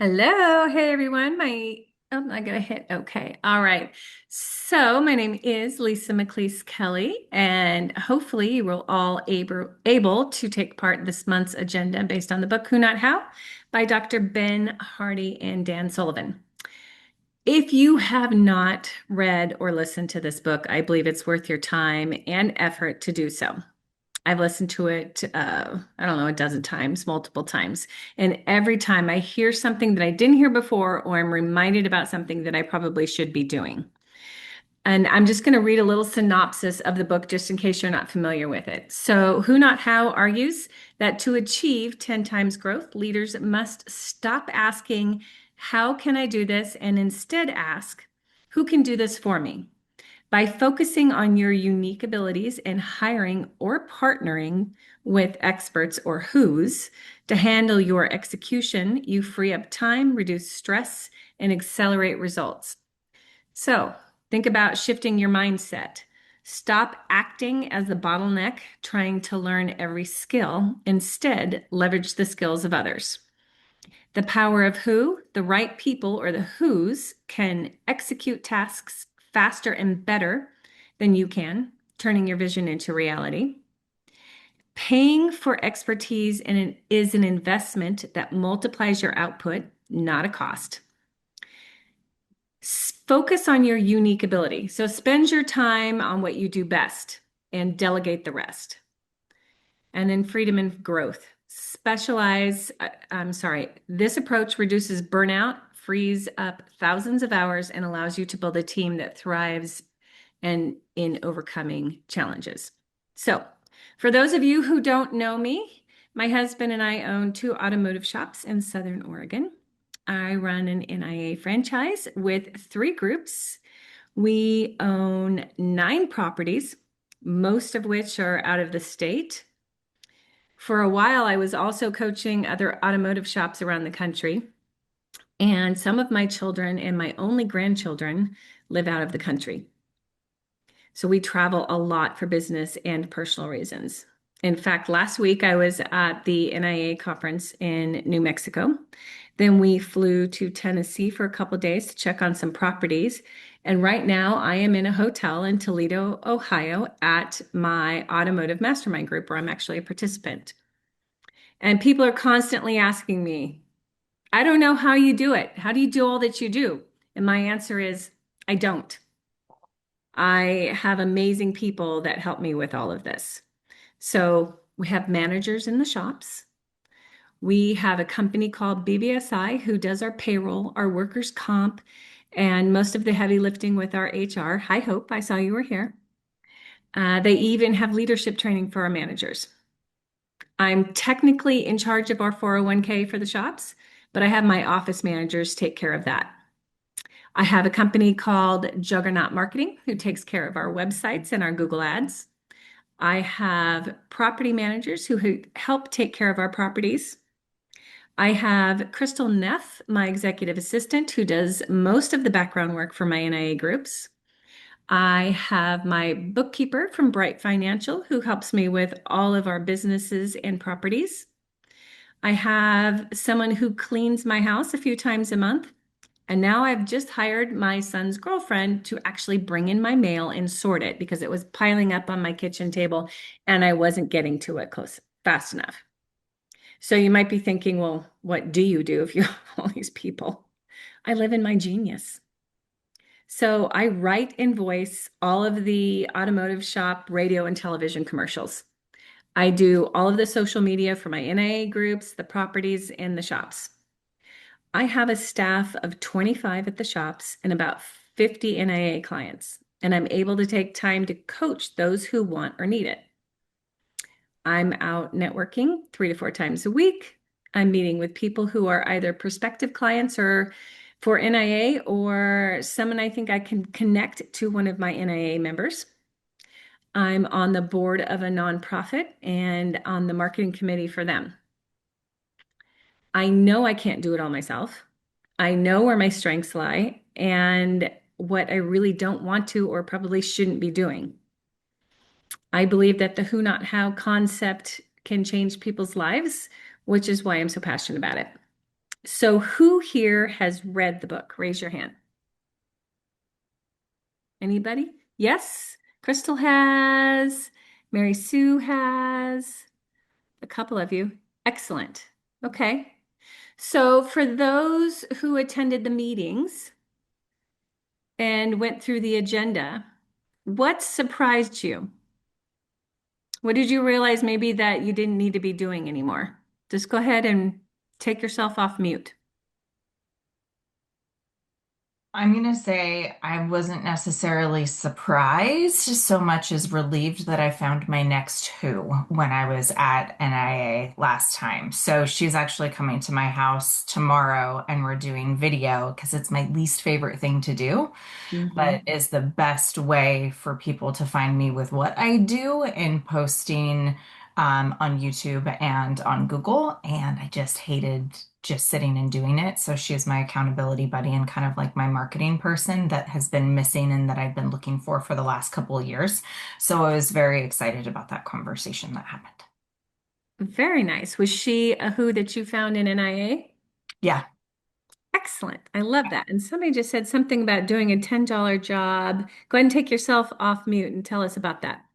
Hello, hey everyone. I gotta hit okay. All right. So my name is Lisa McClease Kelly, and hopefully you will all able to take part this month's agenda based on the book Who Not How by Dr. Ben Hardy and Dan Sullivan. If you have not read or listened to this book, I believe it's worth your time and effort to do so. I've listened to it, I don't know, a dozen times, multiple times. And every time I hear something that I didn't hear before, or I'm reminded about something that I probably should be doing. And I'm just going to read a little synopsis of the book just in case you're not familiar with it. So, Who Not How argues that to achieve 10 times growth, leaders must stop asking, how can I do this? And instead ask, who can do this for me? By focusing on your unique abilities and hiring or partnering with experts or who's to handle your execution, you free up time, reduce stress, and accelerate results. So think about shifting your mindset. Stop acting as the bottleneck, trying to learn every skill. Instead, leverage the skills of others. The power of who, the right people or the who's can execute tasks faster and better than you can, turning your vision into reality. Paying for expertise is an investment that multiplies your output, not a cost. Focus on your unique ability. So spend your time on what you do best and delegate the rest. And then freedom and growth. This approach reduces burnout, frees up thousands of hours, and allows you to build a team that thrives and in overcoming challenges. So, for those of you who don't know me, my husband and I own two automotive shops in Southern Oregon. I run an NIA franchise with three groups. We own 9 properties, most of which are out of the state. For a while, I was also coaching other automotive shops around the country. And some of my children and my only grandchildren live out of the country. So we travel a lot for business and personal reasons. In fact, last week I was at the NIA conference in New Mexico. Then we flew to Tennessee for a couple days to check on some properties. And right now I am in a hotel in Toledo, Ohio at my automotive mastermind group where I'm actually a participant. And people are constantly asking me, I don't know how you do it. How do you do all that you do? And my answer is, I don't. I have amazing people that help me with all of this. So we have managers in the shops. We have a company called BBSI who does our payroll, our workers' comp, and most of the heavy lifting with our HR. Hi, Hope. I saw you were here. They even have leadership training for our managers. I'm technically in charge of our 401k for the shops, but I have my office managers take care of that. I have a company called Juggernaut Marketing who takes care of our websites and our Google Ads. I have property managers who help take care of our properties. I have Crystal Neff, my executive assistant, who does most of the background work for my NIA groups. I have my bookkeeper from Bright Financial who helps me with all of our businesses and properties. I have someone who cleans my house a few times a month. And now I've just hired my son's girlfriend to actually bring in my mail and sort it because it was piling up on my kitchen table and I wasn't getting to it fast enough. So you might be thinking, well, what do you do if you have all these people? I live in my genius. So I write and voice all of the automotive shop, radio, and television commercials. I do all of the social media for my NIA groups, the properties, and the shops. I have a staff of 25 at the shops and about 50 NIA clients, and I'm able to take time to coach those who want or need it. I'm out networking 3 to 4 times a week. I'm meeting with people who are either prospective clients or for NIA or someone I think I can connect to one of my NIA members. I'm on the board of a nonprofit and on the marketing committee for them. I know I can't do it all myself. I know where my strengths lie and what I really don't want to or probably shouldn't be doing. I believe that the who, not how concept can change people's lives, which is why I'm so passionate about it. So who here has read the book? Raise your hand. Anybody? Yes. Crystal has. Mary Sue has. A couple of you. Excellent. Okay. So for those who attended the meetings and went through the agenda, what surprised you? What did you realize maybe that you didn't need to be doing anymore? Just go ahead and take yourself off mute. I'm going to say I wasn't necessarily surprised so much as relieved that I found my next who when I was at NIA last time. So she's actually coming to my house tomorrow and we're doing video because it's my least favorite thing to do, but Mhm. is the best way for people to find me with what I do in posting on YouTube and on Google. And I just hated just sitting and doing it. So she's my accountability buddy and kind of like my marketing person that has been missing and that I've been looking for the last couple of years. So I was very excited about that conversation that happened. Very nice. Was she a who that you found in NIA? Yeah. Excellent. I love that. And somebody just said something about doing a $10 job. Go ahead and take yourself off mute and tell us about that.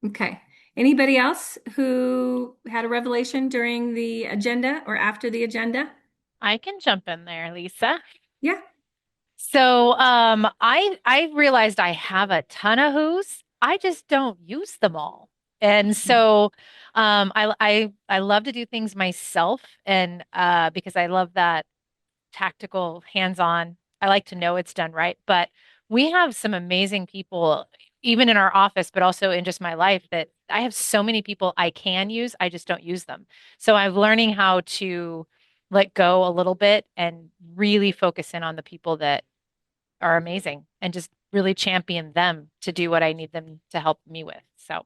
Okay. Anybody else who had a revelation during the agenda or after the agenda? I can jump in there, Lisa. Yeah. So, I realized I have a ton of who's. I just don't use them all. And so, I love to do things myself, and because I love that tactical, hands-on. I like to know it's done right. But we have some amazing people, even in our office, but also in just my life, that I have so many people I can use. I just don't use them. So I'm learning how to let go a little bit and really focus in on the people that are amazing and just really champion them to do what I need them to help me with. So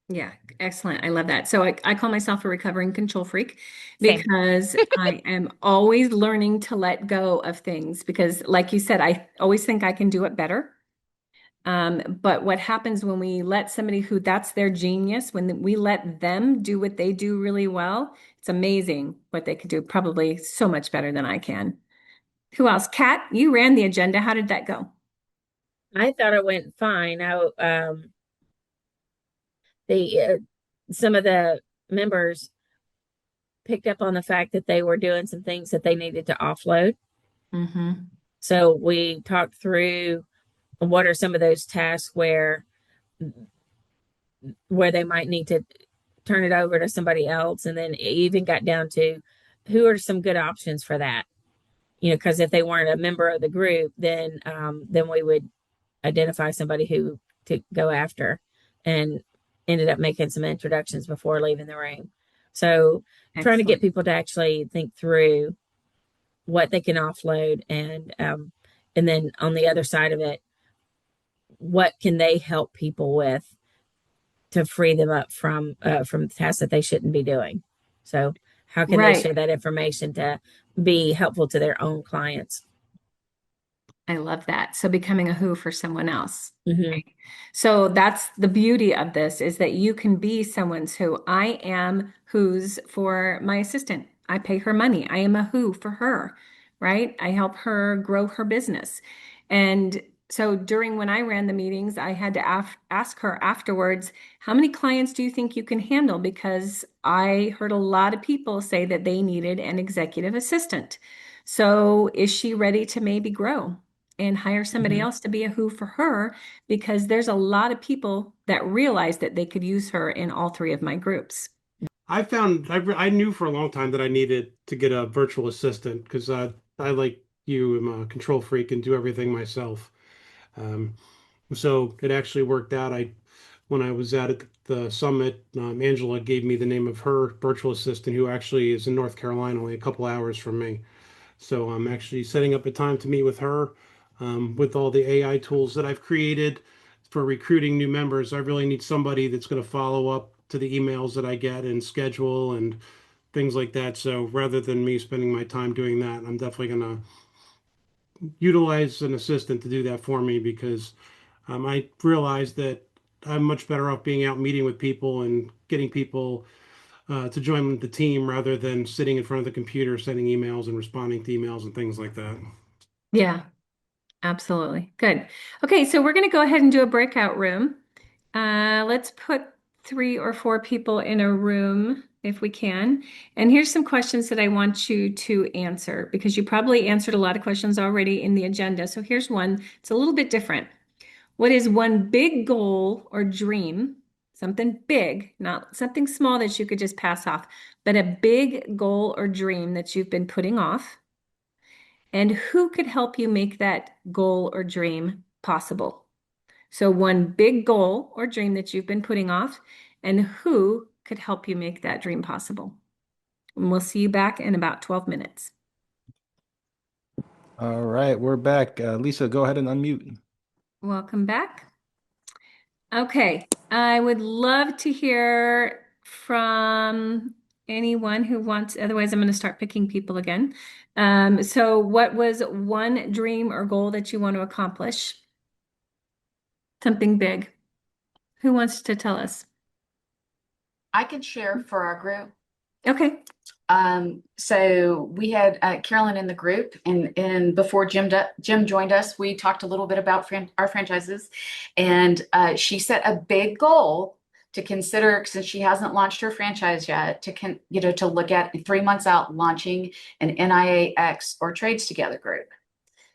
Yeah, excellent. I love that. So I call myself a recovering control freak same. because I am always learning to let go of things because, like you said, I always think I can do it better. But what happens when we let somebody who that's their genius, when we let them do what they do really well, it's amazing what they can do, probably so much better than I can. Who else? Kat, you ran the agenda. How did that go? I thought it went fine. The some of the members picked up on the fact that they were doing some things that they needed to offload. Mm-hmm. So we talked through what are some of those tasks where they might need to turn it over to somebody else, and then it even got down to who are some good options for that. Because if they weren't a member of the group, then we would identify somebody who to go after, and ended up making some introductions before leaving the room. So trying to get Excellent. people to actually think through what they can offload, and then on the other side of it, what can they help people with to free them up from tasks that they shouldn't be doing. So how can they Right. share that information to be helpful to their own clients? I love that. So becoming a who for someone else. Mm-hmm. So that's the beauty of this is that you can be someone's who. I am who's for my assistant. I pay her money. I am a who for her, right? I help her grow her business. And so during when I ran the meetings, I had to ask her afterwards, how many clients do you think you can handle? Because I heard a lot of people say that they needed an executive assistant. So is she ready to maybe grow and hire somebody Mm-hmm. else to be a who for her? Because there's a lot of people that realize that they could use her in all three of my groups. I knew for a long time that I needed to get a virtual assistant because I like you am a control freak and do everything myself. Um, so it actually worked out. I when I was at the summit, Angela gave me the name of her virtual assistant, who actually is in North Carolina, only a couple hours from me. So I'm actually setting up a time to meet with her. With all the AI tools that I've created for recruiting new members, I really need somebody that's going to follow up to the emails that I get and schedule and things like that. So rather than me spending my time doing that, I'm definitely going to utilize an assistant to do that for me because I realize that I'm much better off being out meeting with people and getting people to join the team rather than sitting in front of the computer, sending emails and responding to emails and things like that. Yeah, absolutely. Good. Okay, so we're going to go ahead and do a breakout room. Let's put 3 or 4 people in a room if we can. And here's some questions that I want you to answer because you probably answered a lot of questions already in the agenda. So here's one. It's a little bit different. What is one big goal or dream, something big, not something small that you could just pass off, but a big goal or dream that you've been putting off? And who could help you make that goal or dream possible? So, one big goal or dream that you've been putting off, and who could help you make that dream possible? And we'll see you back in about 12 minutes. All right, we're back. Lisa, go ahead and unmute. Welcome back. Okay, I would love to hear from anyone who wants, otherwise, I'm going to start picking people again. So, what was one dream or goal that you want to accomplish? Something big. Who wants to tell us? I can share for our group. Okay. So we had Carolyn in the group, and before Jim joined us, we talked a little bit about our franchises, and she set a big goal to consider, since she hasn't launched her franchise yet, to look at 3 months out launching an NIAX or Trades Together group.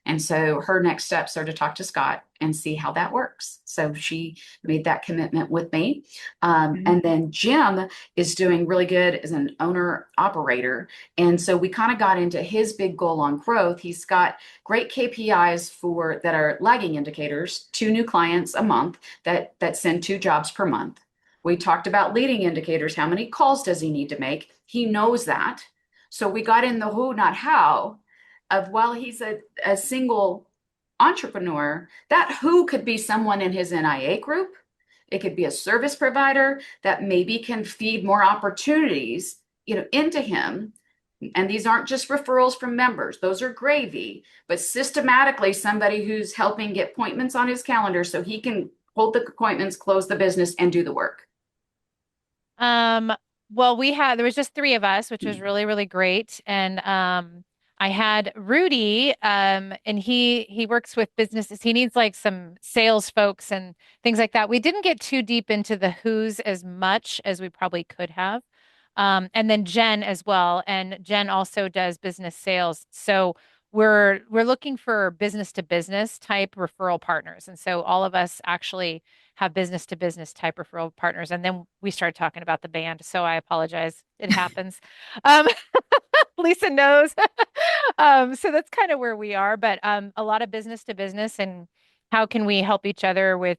And so her next steps are to talk to Scott and see how that works. So she made that commitment with me. And then Jim is doing really good as an owner operator. And so we kind of got into his big goal on growth. He's got great KPIs that are lagging indicators, 2 new clients a month that send 2 jobs per month. We talked about leading indicators. How many calls does he need to make? He knows that. So we got in the who, not how, of while he's a single entrepreneur, that who could be someone in his NIA group. It could be a service provider that maybe can feed more opportunities, into him. And these aren't just referrals from members. Those are gravy, but systematically somebody who's helping get appointments on his calendar so he can hold the appointments, close the business, and do the work. Well, there was just 3 of us, which was really, really great. And I had Rudy, and he works with businesses. He needs like some sales folks and things like that. We didn't get too deep into the who's as much as we probably could have. And then Jen as well. And Jen also does business sales. So we're looking for business to business type referral partners. And so all of us actually have business to business type referral partners. And then we started talking about the band. So I apologize. It happens. Um, Lisa knows. So that's kind of where we are, but a lot of business to business, and how can we help each other with,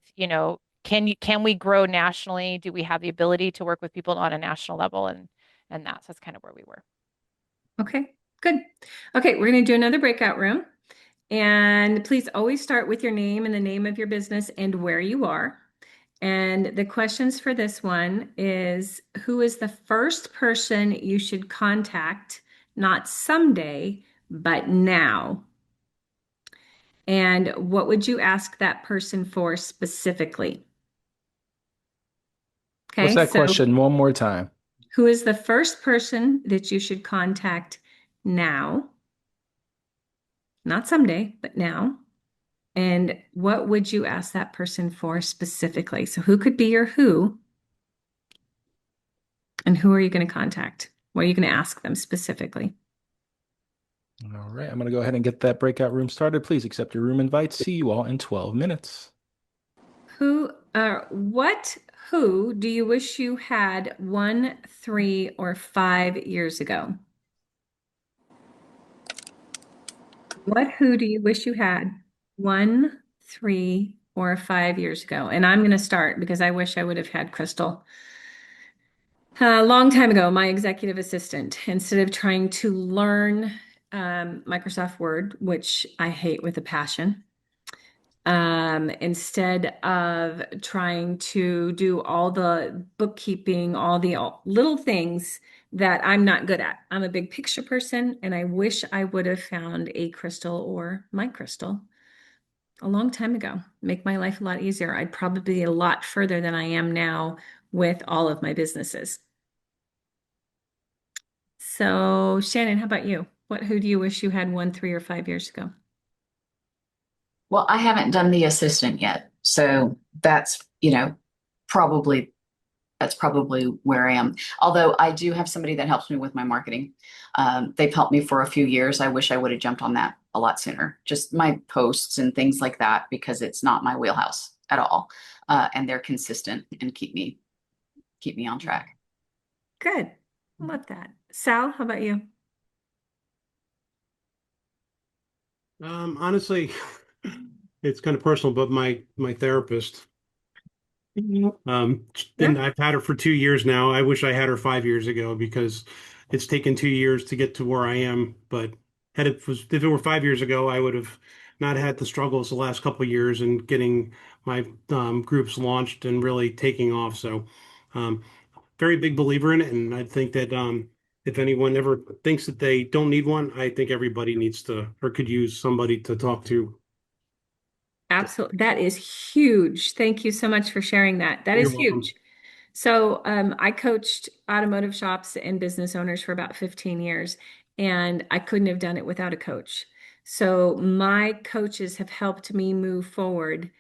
can we grow nationally? Do we have the ability to work with people on a national level, and that's kind of where we were. Okay, good. Okay, we're going to do another breakout room. And please always start with your name and the name of your business and where you are. And the questions for this one is, who is the first person you should contact, not someday, but now? And what would you ask that person for specifically? What's Okay, that question one more time? who is the first person that you should contact now? Not someday, but now. And what would you ask that person for specifically? So who could be your who? And who are you going to contact? What are you going to ask them specifically? All right, I'm going to go ahead and get that breakout room started. Please accept your room invite. See you all in 12 minutes. Who do you wish you had 1, 3, or 5 years ago? Who do you wish you had 1, 3, or 5 years ago? And I'm going to start because I wish I would have had Crystal. A long time ago, my executive assistant, instead of trying to learn Microsoft Word, which I hate with a passion, instead of trying to do all the bookkeeping, all the little things that I'm not good at. I'm a big picture person, and I wish I would have found a Crystal or my Crystal a long time ago. Make my life a lot easier. I'd probably be a lot further than I am now with all of my businesses. So, Shannon, how about you? Who do you wish you had 1, 3, or 5 years ago? Well, I haven't done the assistant yet. So probably that's probably where I am. Although I do have somebody that helps me with my marketing. They've helped me for a few years. I wish I would have jumped on that a lot sooner. Just my posts and things like that, because it's not my wheelhouse at all. And they're consistent and keep me on track. Good. I love that. Sal, how about you? Honestly, it's kind of personal, but my therapist. And I've had her for 2 years now. I wish I had her 5 years ago because it's taken 2 years to get to where I am. But if it were 5 years ago, I would have not had the struggles the last couple of years and getting my groups launched and really taking off. So, very big believer in it, and I think that if anyone ever thinks that they don't need one, I think everybody needs to or could use somebody to talk to. Absolutely. That is huge. Thank you so much for sharing that. That You're is welcome. huge. So, I coached automotive shops and business owners for about 15 years, and I couldn't have done it without a coach. So, my coaches have helped me move forward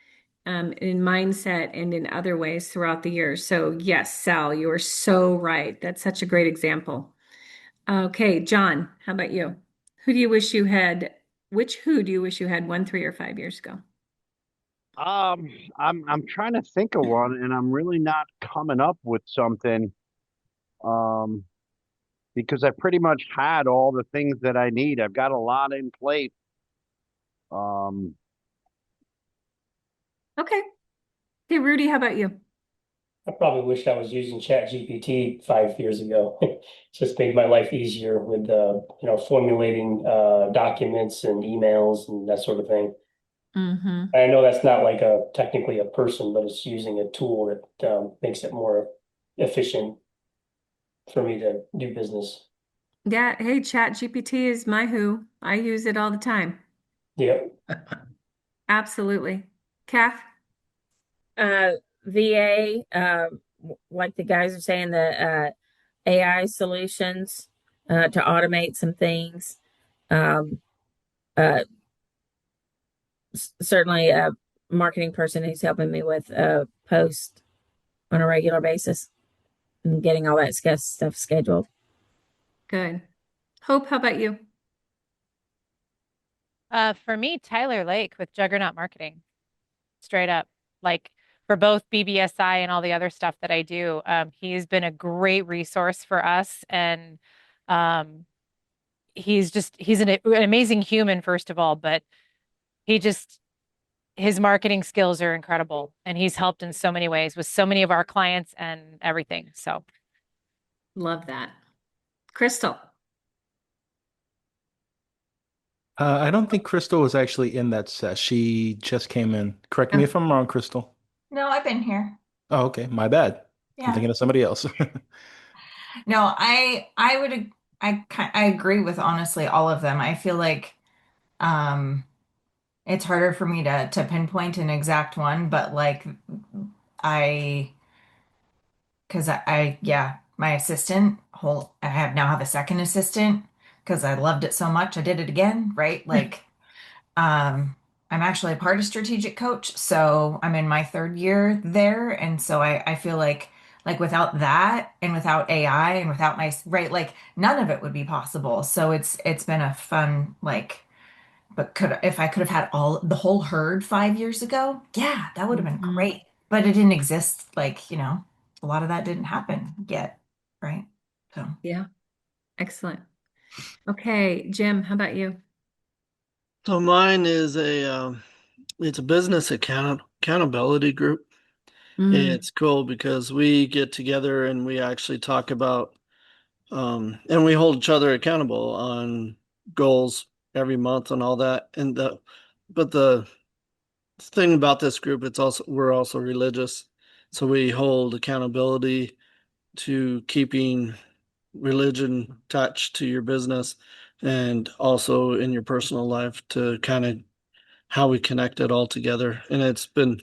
in mindset and in other ways throughout the years. So, yes, Sal, you are so right. That's such a great example. Okay, John, how about you? Who do you wish you had? Who do you wish you had 1, 3, or 5 years ago? I'm trying to think of one, and I'm really not coming up with something. Um, because I pretty much had all the things that I need. I've got a lot in place. Um, Okay. Hey, Rudy, how about you? I probably wish I was using Chat GPT 5 years ago. Just made my life easier with formulating documents and emails and that sort of thing. Mm-hmm. I know that's not like a technically a person, but it's using a tool that makes it more efficient for me to do business. Yeah, hey, Chat GPT is my who. I use it all the time. Yeah. Absolutely. Kath? VA, like the guys are saying, the AI solutions to automate some things. Um, uh, Certainly a marketing person who's helping me with post on a regular basis and getting all that stuff scheduled. Good. Hope, how about you? For me, Tyler Lake with Juggernaut Marketing, straight up. Like for both BBSI and all the other stuff that I do, he's been a great resource for us. And um, he's an amazing human, first of all, but he just, his marketing skills are incredible. And he's helped in so many ways with so many of our clients and everything. So Love that. Crystal? I don't think Crystal was actually in that set. She just came in. Correct me Oh, if I'm wrong, Crystal. No, I've been here. Oh, okay. My bad. I'm Yeah. thinking of somebody else. No, I agree with honestly all of them. I feel like um it's harder for me to pinpoint an exact one, but like I because yeah, my assistant whole I have now have a second assistant because I loved it so much. I did it again, right? Like I'm actually a part of strategic coach, so I'm in my third year there, and so I feel like without that and without AI and without my right, like none of it would be possible. So it's been a fun like, but could if I could have had all the whole herd 5 years ago, yeah, that would have been mhm. great. But it didn't exist, like, a lot of that didn't happen yet, right? So. Yeah, excellent. Okay, Jim, how about you? So mine is it's a business accountability group. Mm, It's cool because we get together and we actually talk about and we hold each other accountable on goals every month and all that. But the thing about this group, we're also religious, so we hold accountability to keeping religion attached to your business and also in your personal life to kind of how we connect it all together. And it's been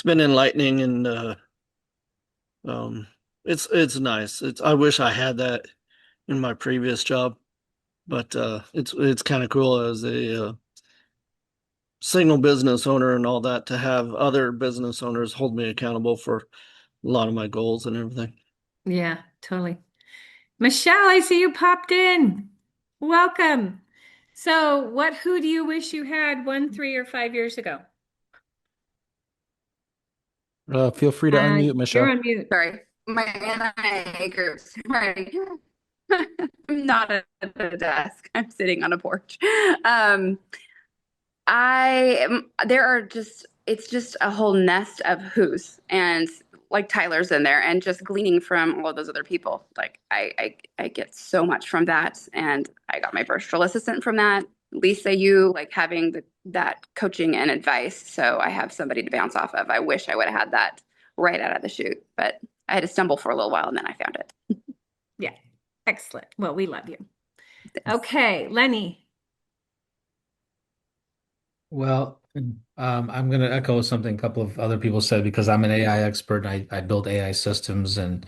enlightening and um it's nice. I wish I had that in my previous job. But it's kind of cool as a single business owner and all that to have other business owners hold me accountable for a lot of my goals and everything. Yeah, totally. Michelle, I see you popped in. Welcome. So, who do you wish you had 1, 3, or 5 years ago? Feel free to unmute, You're Michelle. on mute. Sorry, my NIA groups. Right. I'm not at the desk. I'm sitting on a porch. It's just a whole nest of who's, and like Tyler's in there, and just gleaning from all of those other people. Like I get so much from that, and I got my virtual assistant from that. Lisa, you like having that coaching and advice. So I have somebody to bounce off of. I wish I would have had that right out of the chute, but I had to stumble for a little while and then I found it. Yeah. Excellent. Well, we love you. Okay, Lenny. Well, I'm going to echo something a couple of other people said because I'm an AI expert and I build AI systems and,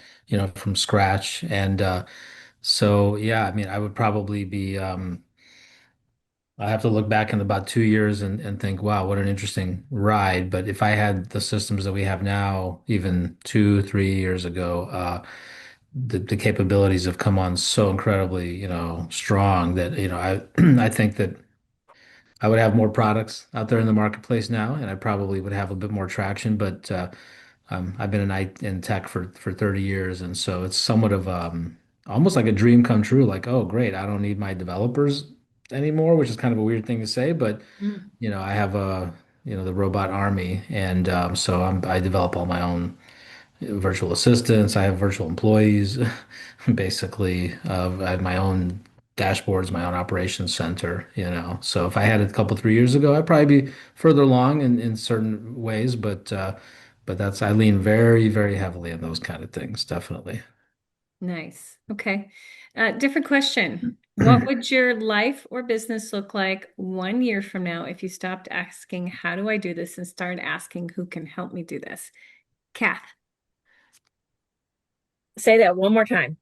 from scratch. And so, yeah, I mean, I would probably be, I have to look back in about 2 years and think, wow, what an interesting ride. But if I had the systems that we have now, even 2, 3 years ago, the capabilities have come on so incredibly, strong that, I think that I would have more products out there in the marketplace now, and I probably would have a bit more traction. But I've been in tech for 30 years, and so it's somewhat of almost like a dream come true. Like, oh, great, I don't need my developers anymore, which is kind of a weird thing to say, but Mm. I have the robot army, and so I develop all my own virtual assistants. I have virtual employees, basically. I have my own dashboards, my own operations center, So if I had it a couple, 3 years ago, I'd probably be further along in certain ways, but I lean very, very heavily on those kind of things, definitely. Nice. Okay. Different question. What would your life or business look like 1 year from now if you stopped asking, how do I do this, and started asking, who can help me do this? Kath, Say that one more time.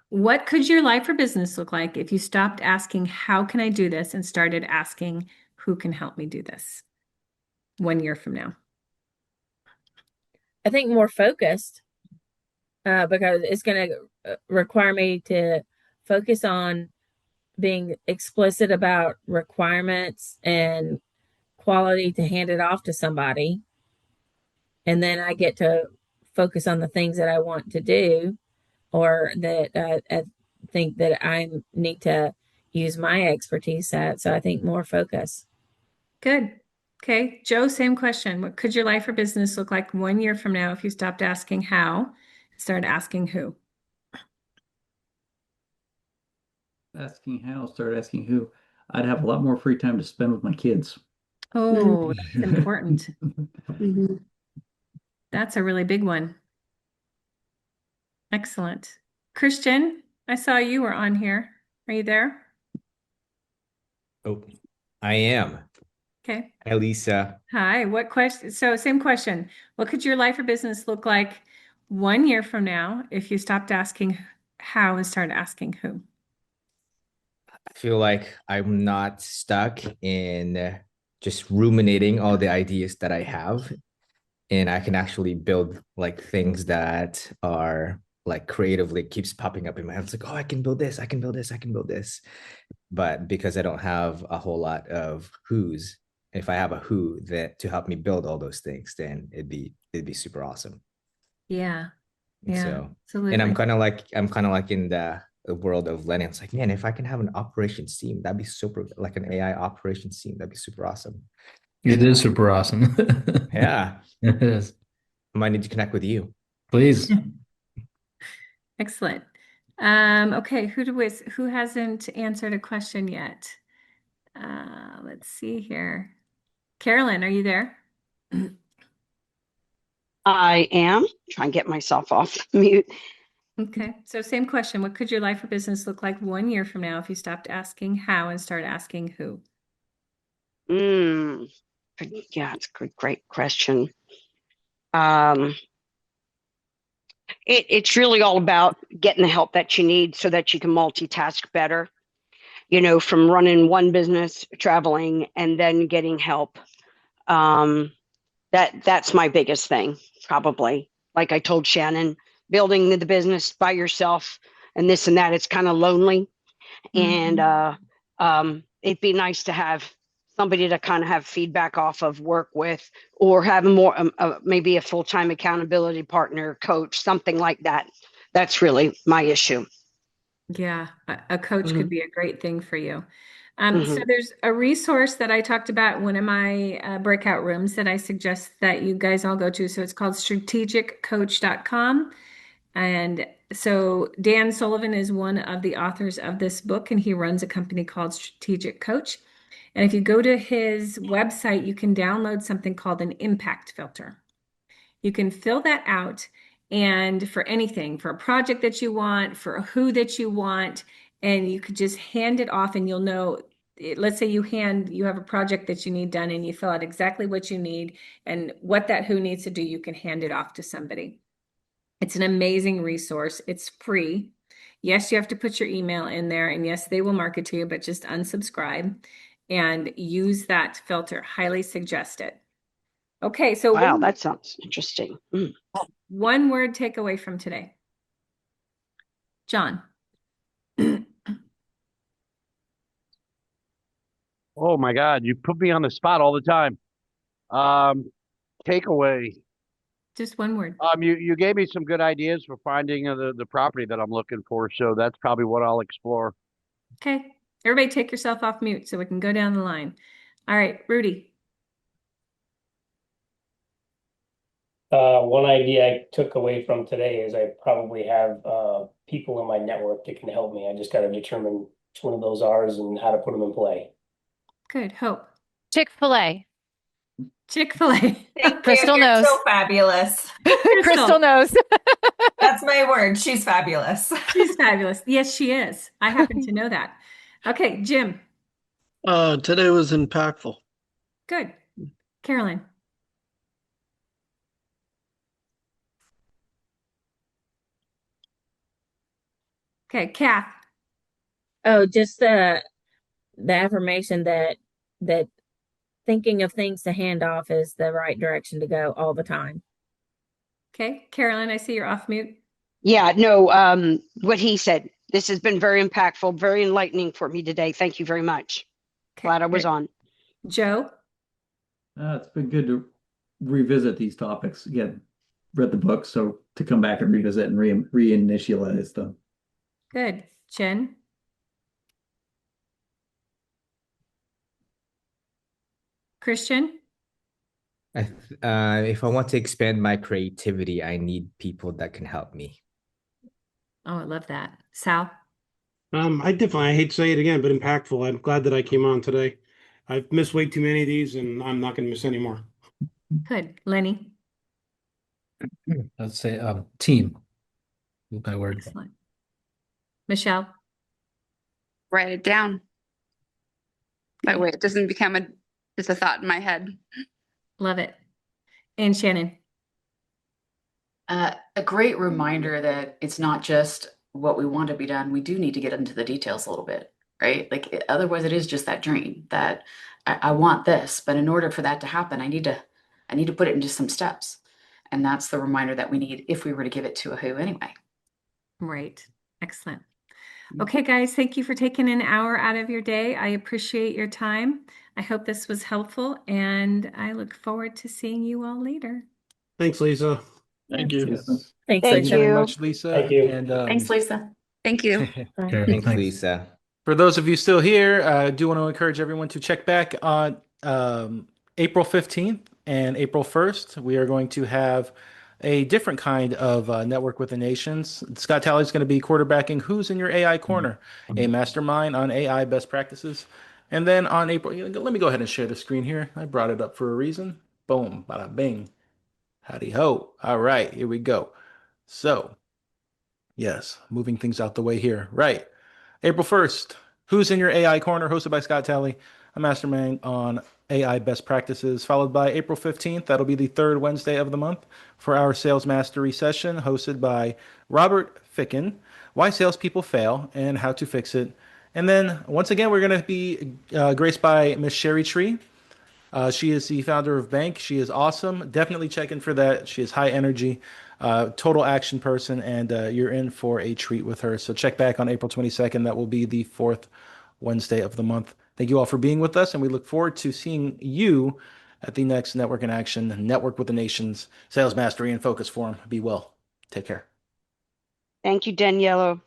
what could your life or business look like if you stopped asking, how can I do this, and started asking, who can help me do this 1 year from now? I think more focused, because it's going to require me to focus on being explicit about requirements and quality to hand it off to somebody. And then I get to focus on the things that I want to do, or that I think that I need to use my expertise at. So I think more focus. Good. Okay. Joe, same question. What could your life or business look like 1 year from now if you stopped asking how, started asking who? Asking how, start asking who. I'd have a lot more free time to spend with my kids. Oh, that's important. Mhm. That's a really big one. Excellent. Christian, I saw you were on here. Are you there? Oh, I am. Okay. Hi, Lisa. Hi. What question? So, same question. What could your life or business look like 1 year from now if you stopped asking how and started asking who? I feel like I'm not stuck in just ruminating all the ideas that I have, and I can actually build like things that are like creatively keeps popping up in my head. It's like, oh, I can build this, I can build this, I can build this. But because I don't have a whole lot of who's, if I have a who that to help me build all those things, then it'd be super awesome. Yeah. And Yeah. so, Absolutely. and I'm kind of like in the world of Lenny. It's like, man, if I can have an operations team, that'd be super, like an AI operations team, that'd be super awesome. It is super awesome. Yeah. It is. I might need to connect with you. Please. Excellent. Okay, who hasn't answered a question yet? Let's see here. Carolyn, are you there? I am trying to get myself off mute. Okay, so same question. What could your life or business look like 1 year from now if you stopped asking how and started asking who? Yeah, it's a great question. It's really all about getting the help that you need so that you can multitask better, from running one business, traveling, and then getting help. That's my biggest thing, probably. Like I told Shannon, building the business by yourself and this and that, it's kind of lonely. And it'd be nice to have somebody to kind of have feedback off of, work with, or have a more maybe a full-time accountability partner, coach, something like that. That's really my issue. Yeah, a coach could be a great thing for you. So Mhm. there's a resource that I talked about in one of my breakout rooms that I suggest that you guys all go to. So it's called strategiccoach.com. And so Dan Sullivan is one of the authors of this book, and he runs a company called Strategic Coach. And if you go to his website, you can download something called an impact filter. You can fill that out, and for anything, for a project that you want, for a who that you want, and you could just hand it off and you'll know. Let's say you have a project that you need done and you fill out exactly what you need and what that who needs to do, you can hand it off to somebody. It's an amazing resource. It's free. Yes, you have to put your email in there, and yes, they will market to you, but just unsubscribe and use that filter. Highly suggest it. Okay, so Wow, that sounds interesting. one word takeaway from today. John. Oh my God, you put me on the spot all the time. Takeaway. Just one word. You gave me some good ideas for finding the property that I'm looking for, so that's probably what I'll explore. Okay, everybody take yourself off mute so we can go down the line. All right, Rudy. One idea I took away from today is I probably have people in my network that can help me. I just got to determine which one of those are and how to put them in play. Good. Hope. Chick-fil-A. Chick-fil-A. Thank Crystal you. You're knows. so fabulous. Crystal knows. That's my word. She's fabulous. She's fabulous. Yes, she is. I happen to know that. Okay, Jim. Today was impactful. Good. Carolyn. Okay, Kath. Oh, just the affirmation that thinking of things to hand off is the right direction to go all the time. Okay, Carolyn, I see you're off mute. Yeah, no, what he said. This has been very impactful, very enlightening for me today. Thank you very much. Okay, Glad I was on. Joe. It's been good to revisit these topics. Again, read the book, so to come back and revisit and reinitialize them. Good. Jen. Christian. If I want to expand my creativity, I need people that can help me. Oh, I love that. Sal. I hate to say it again, but impactful. I'm glad that I came on today. I've missed way too many of these, and I'm not going to miss any more. Good. Lenny. Let's say team. My word. Excellent. Michelle. Write it down. That way it doesn't become just a thought in my head. Love it. And Shannon. A great reminder that it's not just what we want to be done. We do need to get into the details a little bit, right? Like otherwise it is just that dream that I want this, but in order for that to happen, I need to put it into some steps. And that's the reminder that we need if we were to give it to a who anyway. Right. Excellent. Okay, guys, thank you for taking an hour out of your day. I appreciate your time. I hope this was helpful, and I look forward to seeing you all later. Thanks, Lisa. Thank you. Thanks, Thank you Lisa. very much, Lisa. Thank you. And Thanks, Lisa. Thank you. Thanks, Lisa. for those of you still here, I do want to encourage everyone to check back on April 15th and April 1st. We are going to have a different kind of Network with the Nations. Scott Talley is going to be quarterbacking Who's in Your AI Corner, a mastermind on AI best practices. And then on April, let me go ahead and share the screen here. I brought it up for a reason. Boom, bada bing. Howdy ho. All right, here we go. So, yes, moving things out the way here. Right. April 1st, Who's in Your AI Corner, hosted by Scott Talley. a mastermind on AI best practices, followed by April 15th. That'll be the third Wednesday of the month for our sales mastery session hosted by Robert Ficken, Why Salespeople Fail and How to Fix It. And then once again, we're going to be graced by Miss Sherry Tree. She is the founder of Bank. She is awesome. Definitely check in for that. She is high energy, total action person, and you're in for a treat with her. So check back on April 22nd. That will be the fourth Wednesday of the month. Thank you all for being with us, and we look forward to seeing you at the next Network in Action, Network with the Nations, Sales Mastery and Focus Forum. Be well. Take care. Thank you, Daniela.